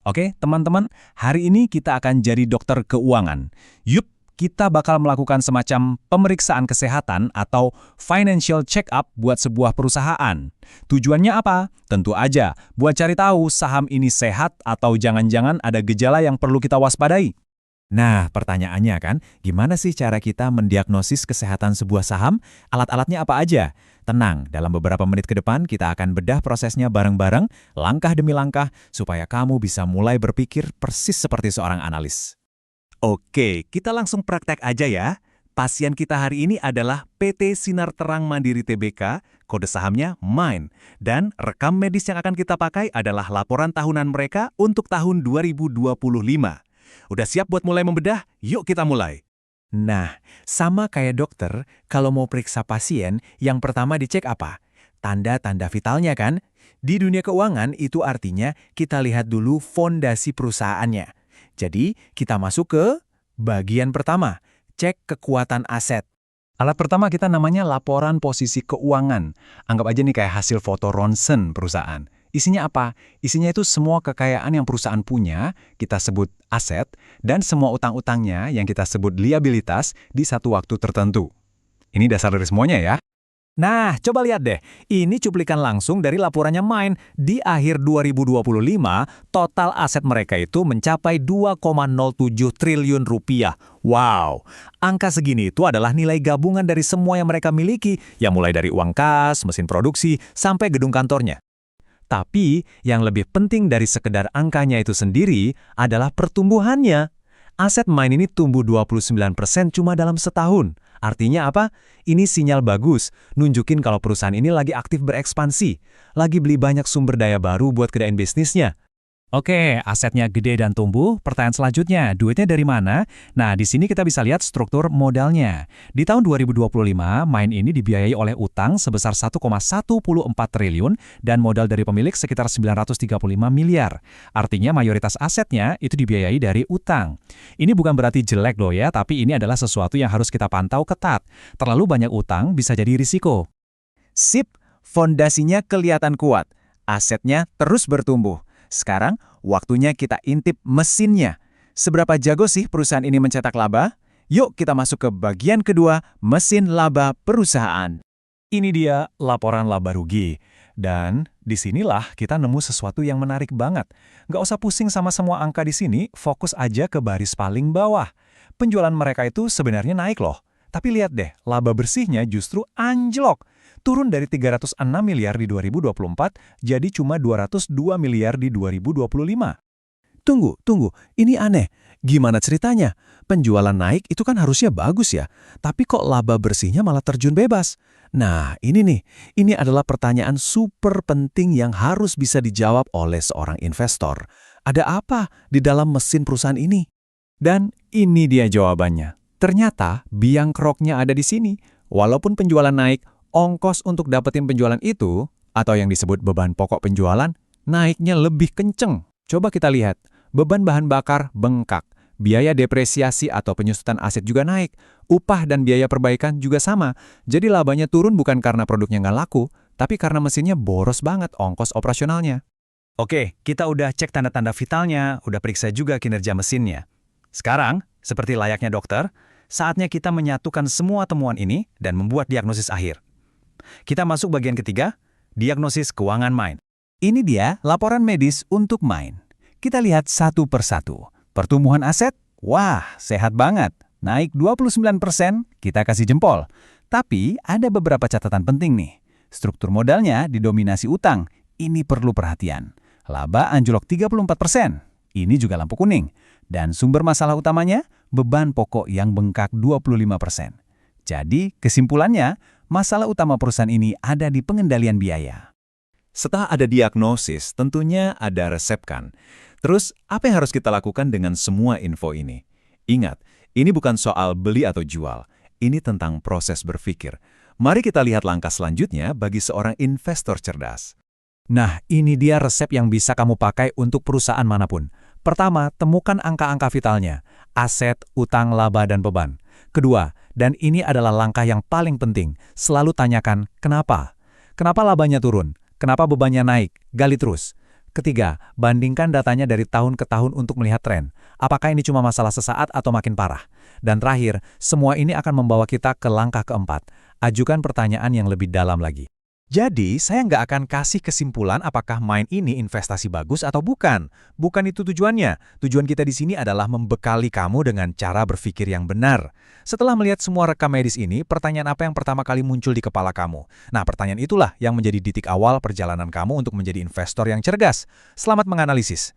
Oke, teman-teman, hari ini kita akan jadi dokter keuangan. Yup, kita bakal melakukan semacam pemeriksaan kesehatan atau financial check-up buat sebuah perusahaan. Tujuannya apa? Tentu aja, buat cari tahu saham ini sehat atau jangan-jangan ada gejala yang perlu kita waspadai. Nah, pertanyaannya kan, gimana sih cara kita mendiagnosis kesehatan sebuah saham? Alat-alatnya apa aja? Tenang, dalam beberapa menit ke depan kita akan bedah prosesnya bareng-bareng, langkah demi langkah, supaya kamu bisa mulai berpikir persis seperti seorang analis. Oke, kita langsung praktek aja ya. Pasien kita hari ini adalah PT Sinar Terang Mandiri Tbk, kode sahamnya MIND. Dan rekam medis yang akan kita pakai adalah laporan tahunan mereka untuk tahun 2025. Udah siap buat mulai membedah? Yuk kita mulai. Nah, sama kayak dokter, kalau mau periksa pasien, yang pertama dicek apa? Tanda-tanda vitalnya kan? Di dunia keuangan itu artinya kita lihat dulu fondasi perusahaannya. Jadi, kita masuk ke bagian pertama, cek kekuatan aset. Alat pertama kita namanya laporan posisi keuangan. Anggap aja nih kayak hasil foto ronsen perusahaan. Isinya apa? Isinya itu semua kekayaan yang perusahaan punya, kita sebut aset, dan semua utang-utangnya yang kita sebut liabilitas di satu waktu tertentu. Ini dasar dari semuanya ya. Nah, coba lihat deh. Ini cuplikan langsung dari laporannya MIND. Di akhir 2025, total aset mereka itu mencapai 2,07 triliun rupiah. Wow! Angka segini itu adalah nilai gabungan dari semua yang mereka miliki, yang mulai dari uang kas, mesin produksi, sampai gedung kantornya. Tapi, yang lebih penting dari sekedar angkanya itu sendiri adalah pertumbuhannya. Aset MIND ini tumbuh 29% cuma dalam setahun. Artinya apa? Ini sinyal bagus, nunjukin kalau perusahaan ini lagi aktif berekspansi, lagi beli banyak sumber daya baru buat gedein bisnisnya. Oke, asetnya gede dan tumbuh. Pertanyaan selanjutnya, duitnya dari mana? Nah, di sini kita bisa lihat struktur modalnya. Di tahun 2025, MIND ini dibiayai oleh utang sebesar 1,14 triliun dan modal dari pemilik sekitar 935 miliar. Artinya mayoritas asetnya itu dibiayai dari utang. Ini bukan berarti jelek loh ya, tapi ini adalah sesuatu yang harus kita pantau ketat. Terlalu banyak utang bisa jadi risiko. Sip, fondasinya kelihatan kuat. Asetnya terus bertumbuh. Sekarang, waktunya kita intip mesinnya. Seberapa jago sih perusahaan ini mencetak laba? Yuk kita masuk ke bagian kedua, mesin laba perusahaan. Ini dia laporan laba rugi. Dan disinilah kita nemu sesuatu yang menarik banget. Nggak usah pusing sama semua angka di sini, fokus aja ke baris paling bawah. Penjualan mereka itu sebenarnya naik loh. Tapi lihat deh, laba bersihnya justru anjlok. Turun dari 306 miliar di 2024 jadi cuma 202 miliar di 2025. Tunggu, ini aneh. Gimana ceritanya? Penjualan naik itu kan harusnya bagus ya, tapi kok laba bersihnya malah terjun bebas? Nah, ini nih, ini adalah pertanyaan super penting yang harus bisa dijawab oleh seorang investor. Ada apa di dalam mesin perusahaan ini? Dan ini dia jawabannya. Ternyata biang keroknya ada di sini. Walaupun penjualan naik, ongkos untuk dapetin penjualan itu, atau yang disebut beban pokok penjualan, naiknya lebih kenceng. Coba kita lihat, beban bahan bakar bengkak, biaya depresiasi atau penyusutan aset juga naik, upah dan biaya perbaikan juga sama. Jadi labanya turun bukan karena produknya nggak laku, tapi karena mesinnya boros banget ongkos operasionalnya. Oke, kita udah cek tanda-tanda vitalnya, udah periksa juga kinerja mesinnya. Sekarang, seperti layaknya dokter, saatnya kita menyatukan semua temuan ini dan membuat diagnosis akhir. Kita masuk bagian ketiga, diagnosis keuangan MIND. Ini dia laporan medis untuk MIND. Kita lihat satu persatu. Pertumbuhan aset, wah sehat banget. Naik 29%, kita kasih jempol. Tapi ada beberapa catatan penting nih. Struktur modalnya didominasi utang, ini perlu perhatian. Laba anjlok 34%, ini juga lampu kuning. Dan sumber masalah utamanya, beban pokok yang bengkak 25%. Jadi kesimpulannya, masalah utama perusahaan ini ada di pengendalian biaya. Setelah ada diagnosis, tentunya ada resep kan. Terus, apa yang harus kita lakukan dengan semua info ini? Ingat, ini bukan soal beli atau jual. Ini tentang proses berpikir. Mari kita lihat langkah selanjutnya bagi seorang investor cerdas. Nah, ini dia resep yang bisa kamu pakai untuk perusahaan manapun. Pertama, temukan angka-angka vitalnya, aset, utang, laba, dan beban. Kedua, dan ini adalah langkah yang paling penting, selalu tanyakan kenapa. Kenapa labanya turun? Kenapa bebannya naik? Gali terus. Ketiga, bandingkan datanya dari tahun ke tahun untuk melihat tren. Apakah ini cuma masalah sesaat atau makin parah? Dan terakhir, semua ini akan membawa kita ke langkah keempat. Ajukan pertanyaan yang lebih dalam lagi. Jadi, saya nggak akan kasih kesimpulan apakah Mind ini investasi bagus atau bukan. Bukan itu tujuannya. Tujuan kita di sini adalah membekali kamu dengan cara berpikir yang benar. Setelah melihat semua rekam medis ini, pertanyaan apa yang pertama kali muncul di kepala kamu? Nah, pertanyaan itulah yang menjadi titik awal perjalanan kamu untuk menjadi investor yang cerdas. Selamat menganalisis.